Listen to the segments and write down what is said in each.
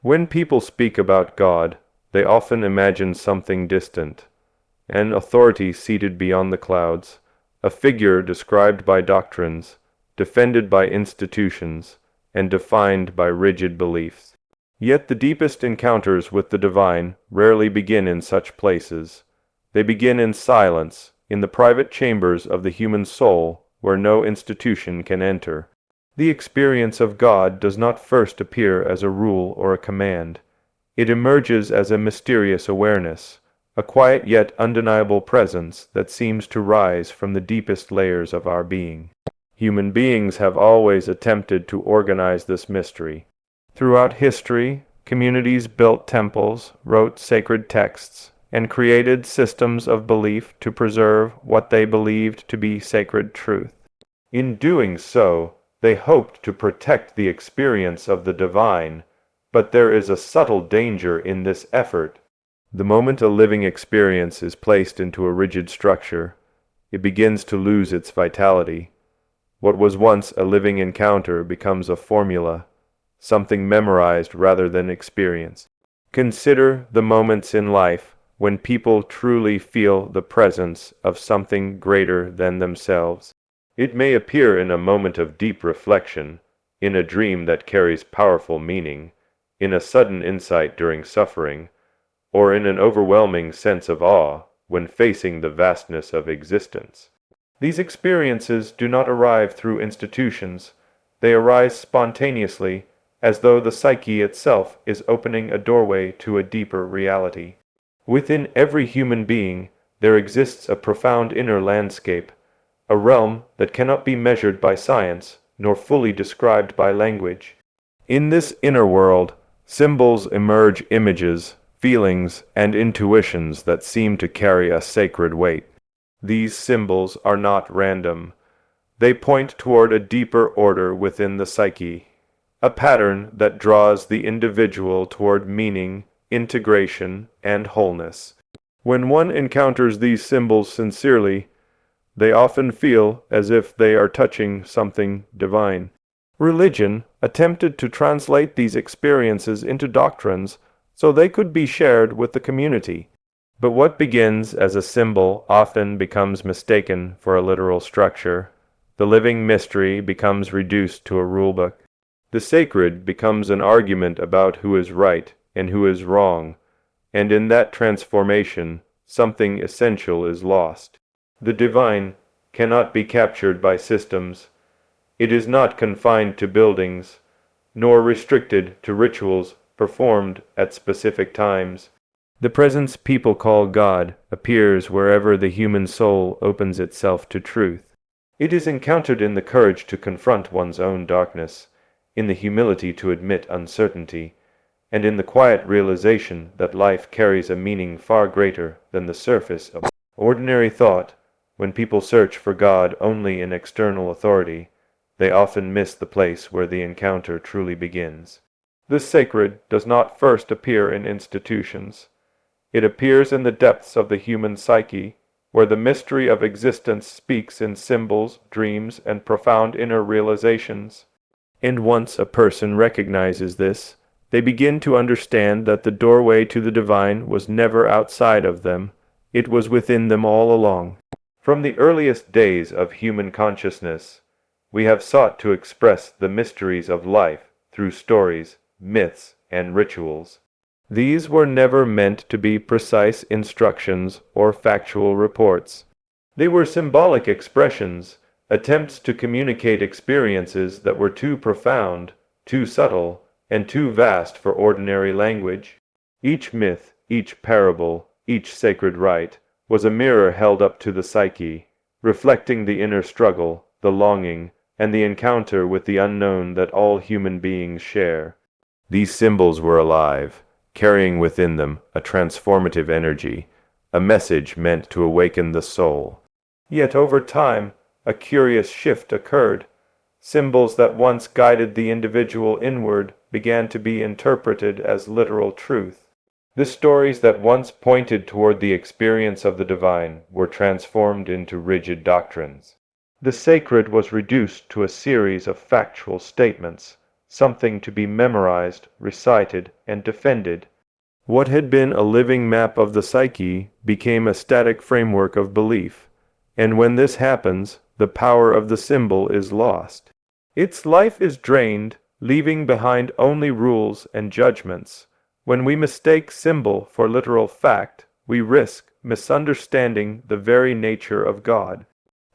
When people speak about God, they often imagine something distant, an authority seated beyond the clouds, a figure described by doctrines, defended by institutions, and defined by rigid beliefs. Yet the deepest encounters with the divine rarely begin in such places. They begin in silence, in the private chambers of the human soul, where no institution can enter. The experience of God does not first appear as a rule or a command. It emerges as a mysterious awareness, a quiet yet undeniable presence that seems to rise from the deepest layers of our being. Human beings have always attempted to organize this mystery. Throughout history, communities built temples, wrote sacred texts, and created systems of belief to preserve what they believed to be sacred truth. In doing so, they hoped to protect the experience of the divine, but there is a subtle danger in this effort. The moment a living experience is placed into a rigid structure, it begins to lose its vitality. What was once a living encounter becomes a formula, something memorized rather than experienced. Consider the moments in life when people truly feel the presence of something greater than themselves. It may appear in a moment of deep reflection, in a dream that carries powerful meaning, in a sudden insight during suffering, or in an overwhelming sense of awe when facing the vastness of existence. These experiences do not arrive through institutions. They arise spontaneously, as though the psyche itself is opening a doorway to a deeper reality. Within every human being, there exists a profound inner landscape, a realm that cannot be measured by science, nor fully described by language. In this inner world, symbols emerge, images, feelings, and intuitions that seem to carry a sacred weight. These symbols are not random. They point toward a deeper order within the psyche, a pattern that draws the individual toward meaning, integration, and wholeness. When one encounters these symbols sincerely, they often feel as if they are touching something divine. Religion attempted to translate these experiences into doctrines so they could be shared with the community. But what begins as a symbol often becomes mistaken for a literal structure. The living mystery becomes reduced to a rulebook. The sacred becomes an argument about who is right and who is wrong, and in that transformation, something essential is lost. The divine cannot be captured by systems. It is not confined to buildings, nor restricted to rituals performed at specific times. The presence people call God appears wherever the human soul opens itself to truth. It is encountered in the courage to confront one's own darkness, in the humility to admit uncertainty, and in the quiet realization that life carries a meaning far greater than the surface of ordinary thought. When people search for God only in external authority, they often miss the place where the encounter truly begins. The sacred does not first appear in institutions. It appears in the depths of the human psyche, where the mystery of existence speaks in symbols, dreams, and profound inner realizations. And once a person recognizes this, they begin to understand that the doorway to the divine was never outside of them. It was within them all along. From the earliest days of human consciousness, we have sought to express the mysteries of life through stories, myths, and rituals. These were never meant to be precise instructions or factual reports. They were symbolic expressions, attempts to communicate experiences that were too profound, too subtle, and too vast for ordinary language. Each myth, each parable, each sacred rite was a mirror held up to the psyche, reflecting the inner struggle, the longing, and the encounter with the unknown that all human beings share. These symbols were alive, carrying within them a transformative energy, a message meant to awaken the soul. Yet over time, a curious shift occurred. Symbols that once guided the individual inward began to be interpreted as literal truth. The stories that once pointed toward the experience of the divine were transformed into rigid doctrines. The sacred was reduced to a series of factual statements, something to be memorized, recited, and defended. What had been a living map of the psyche became a static framework of belief, and when this happens, the power of the symbol is lost. Its life is drained, leaving behind only rules and judgments. When we mistake symbol for literal fact, we risk misunderstanding the very nature of God.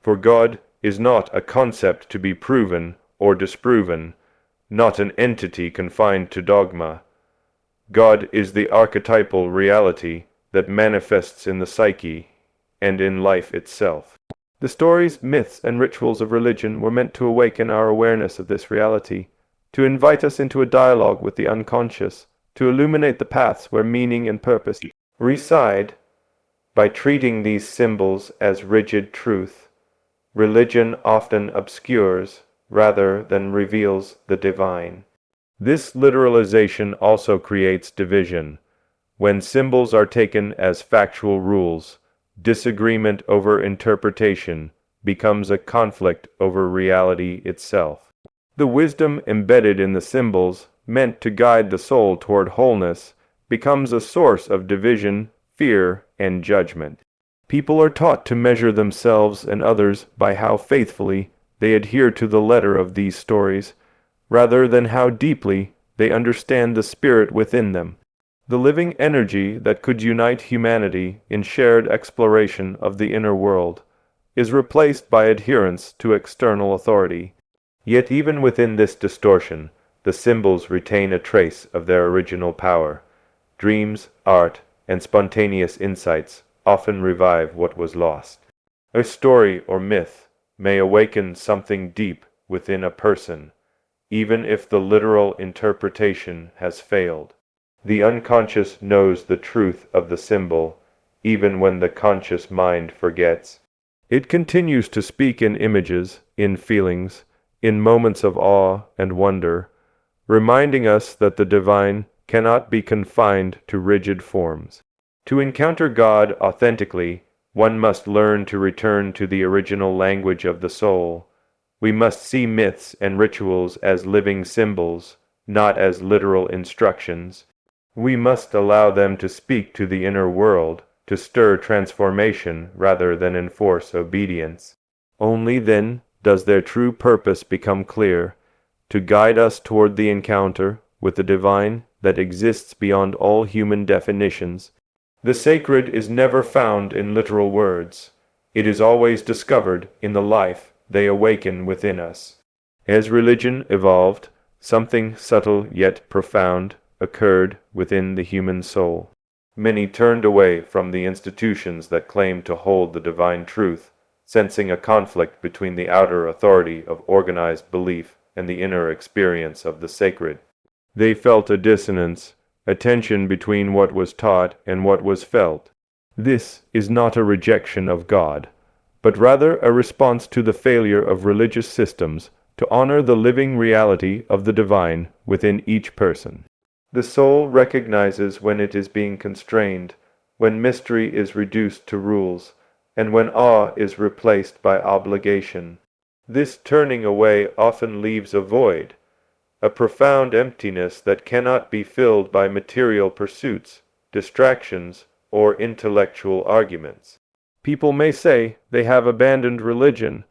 For God is not a concept to be proven or disproven, not an entity confined to dogma. God is the archetypal reality that manifests in the psyche and in life itself. The stories, myths, and rituals of religion were meant to awaken our awareness of this reality, to invite us into a dialogue with the unconscious, to illuminate the paths where meaning and purpose reside. By treating these symbols as rigid truth, religion often obscures rather than reveals the divine. This literalization also creates division. When symbols are taken as factual rules, disagreement over interpretation becomes a conflict over reality itself. The wisdom embedded in the symbols, meant to guide the soul toward wholeness, becomes a source of division, fear, and judgment. People are taught to measure themselves and others by how faithfully they adhere to the letter of these stories, rather than how deeply they understand the spirit within them. The living energy that could unite humanity in shared exploration of the inner world is replaced by adherence to external authority. Yet even within this distortion, the symbols retain a trace of their original power. Dreams, art, and spontaneous insights often revive what was lost. A story or myth may awaken something deep within a person, even if the literal interpretation has failed. The unconscious knows the truth of the symbol, even when the conscious mind forgets. It continues to speak in images, in feelings, in moments of awe and wonder, reminding us that the divine cannot be confined to rigid forms. To encounter God authentically, one must learn to return to the original language of the soul. We must see myths and rituals as living symbols, not as literal instructions. We must allow them to speak to the inner world, to stir transformation rather than enforce obedience. Only then does their true purpose become clear, to guide us toward the encounter with the divine that exists beyond all human definitions. The sacred is never found in literal words. It is always discovered in the life they awaken within us. As religion evolved, something subtle yet profound occurred within the human soul. Many turned away from the institutions that claimed to hold the divine truth, sensing a conflict between the outer authority of organized belief and the inner experience of the sacred. They felt a dissonance, a tension between what was taught and what was felt. This is not a rejection of God, but rather a response to the failure of religious systems to honor the living reality of the divine within each person. The soul recognizes when it is being constrained, when mystery is reduced to rules, and when awe is replaced by obligation. This turning away often leaves a void, a profound emptiness that cannot be filled by material pursuits, distractions, or intellectual arguments. People may say they have abandoned religion,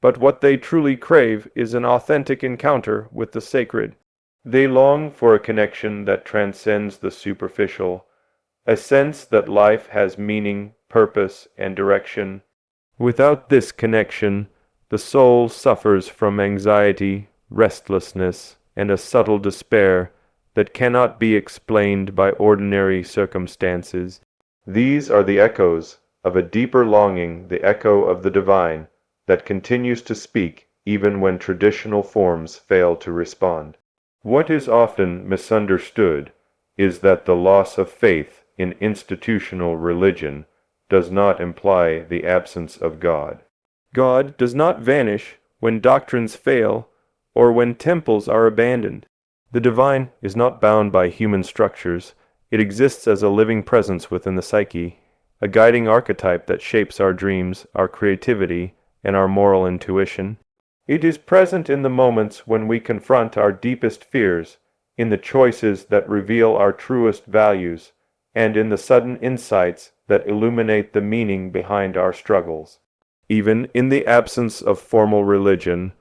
but what they truly crave is an authentic encounter with the sacred. They long for a connection that transcends the superficial, a sense that life has meaning, purpose, and direction. Without this connection, the soul suffers from anxiety, restlessness, and a subtle despair that cannot be explained by ordinary circumstances. These are the echoes of a deeper longing, the echo of the divine, that continues to speak even when traditional forms fail to respond. What is often misunderstood is that the loss of faith in institutional religion does not imply the absence of God. God does not vanish when doctrines fail or when temples are abandoned. The divine is not bound by human structures. It exists as a living presence within the psyche, a guiding archetype that shapes our dreams, our creativity, and our moral intuition. It is present in the moments when we confront our deepest fears, in the choices that reveal our truest values, and in the sudden insights that illuminate the meaning behind our struggles. Even in the absence of formal religion,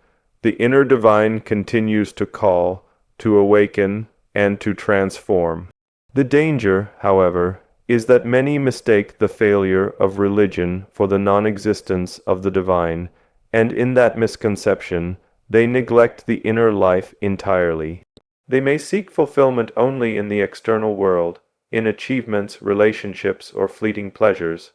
the inner divine continues to call, to awaken, and to transform. The danger, however, is that many mistake the failure of religion for the non-existence of the divine, and in that misconception, they neglect the inner life entirely. They may seek fulfillment only in the external world, in achievements, relationships, or fleeting pleasures,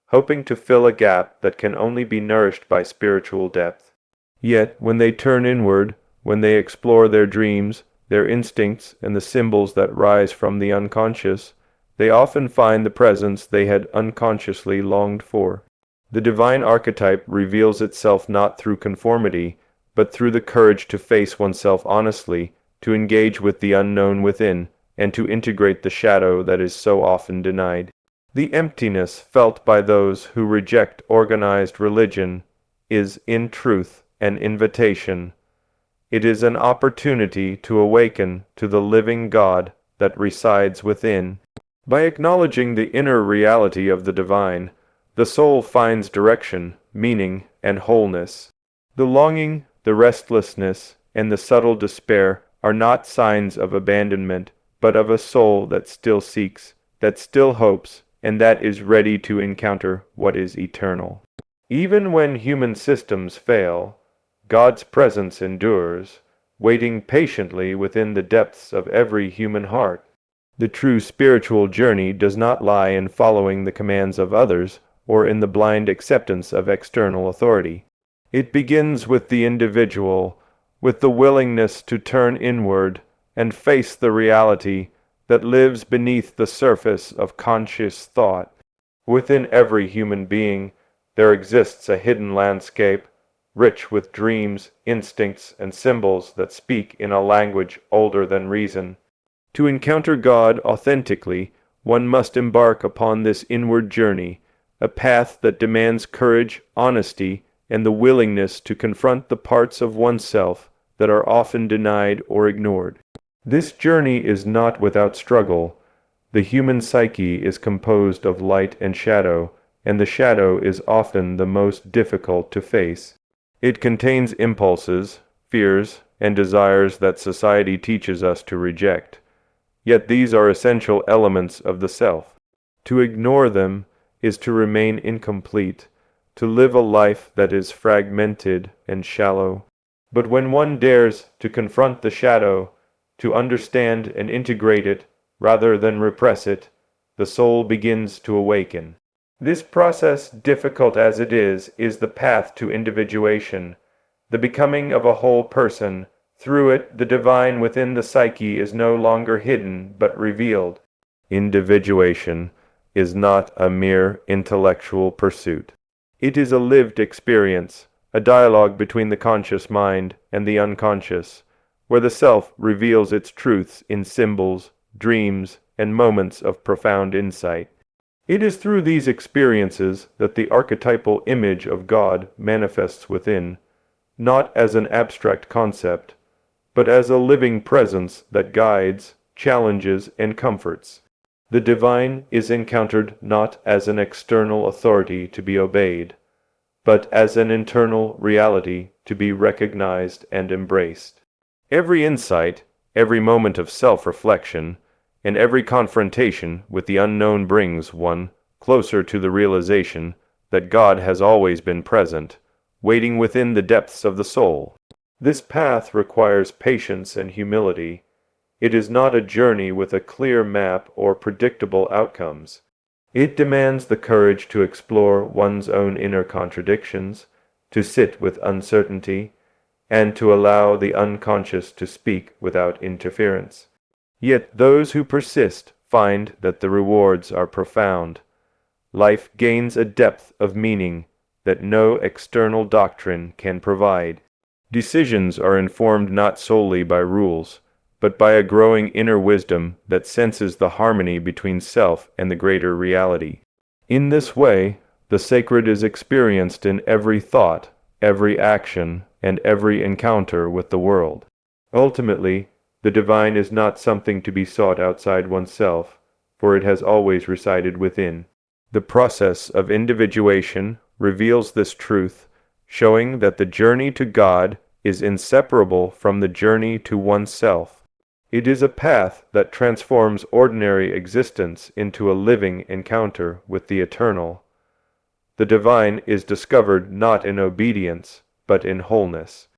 hoping to fill a gap that can only be nourished by spiritual depth. Yet, when they turn inward, when they explore their dreams, their instincts, and the symbols that rise from the unconscious, they often find the presence they had unconsciously longed for. The divine archetype reveals itself not through conformity, but through the courage to face oneself honestly, to engage with the unknown within, and to integrate the shadow that is so often denied. The emptiness felt by those who reject organized religion is, in truth, an invitation. It is an opportunity to awaken to the living God that resides within. By acknowledging the inner reality of the divine, the soul finds direction, meaning, and wholeness. The longing, the restlessness, and the subtle despair are not signs of abandonment, but of a soul that still seeks, that still hopes, and that is ready to encounter what is eternal. Even when human systems fail, God's presence endures, waiting patiently within the depths of every human heart. The true spiritual journey does not lie in following the commands of others or in the blind acceptance of external authority. It begins with the individual, with the willingness to turn inward and face the reality that lives beneath the surface of conscious thought. Within every human being, there exists a hidden landscape, rich with dreams, instincts, and symbols that speak in a language older than reason. To encounter God authentically, one must embark upon this inward journey, a path that demands courage, honesty, and the willingness to confront the parts of oneself that are often denied or ignored. This journey is not without struggle. The human psyche is composed of light and shadow, and the shadow is often the most difficult to face. It contains impulses, fears, and desires that society teaches us to reject. Yet these are essential elements of the self. To ignore them is to remain incomplete, to live a life that is fragmented and shallow. But when one dares to confront the shadow, to understand and integrate it rather than repress it, the soul begins to awaken. This process, difficult as it is the path to individuation, the becoming of a whole person. Through it, the divine within the psyche is no longer hidden but revealed. Individuation is not a mere intellectual pursuit. It is a lived experience, a dialogue between the conscious mind and the unconscious, where the self reveals its truths in symbols, dreams, and moments of profound insight. It is through these experiences that the archetypal image of God manifests within, not as an abstract concept, but as a living presence that guides, challenges, and comforts. The divine is encountered not as an external authority to be obeyed, but as an internal reality to be recognized and embraced. Every insight, every moment of self-reflection, and every confrontation with the unknown brings one closer to the realization that God has always been present, waiting within the depths of the soul. This path requires patience and humility. It is not a journey with a clear map or predictable outcomes. It demands the courage to explore one's own inner contradictions, to sit with uncertainty, and to allow the unconscious to speak without interference. Yet those who persist find that the rewards are profound. Life gains a depth of meaning that no external doctrine can provide. Decisions are informed not solely by rules, but by a growing inner wisdom that senses the harmony between self and the greater reality. In this way, the sacred is experienced in every thought, every action, and every encounter with the world. Ultimately, the divine is not something to be sought outside oneself, for it has always resided within. The process of individuation reveals this truth, showing that the journey to God is inseparable from the journey to oneself. It is a path that transforms ordinary existence into a living encounter with the eternal. The divine is discovered not in obedience, but in wholeness.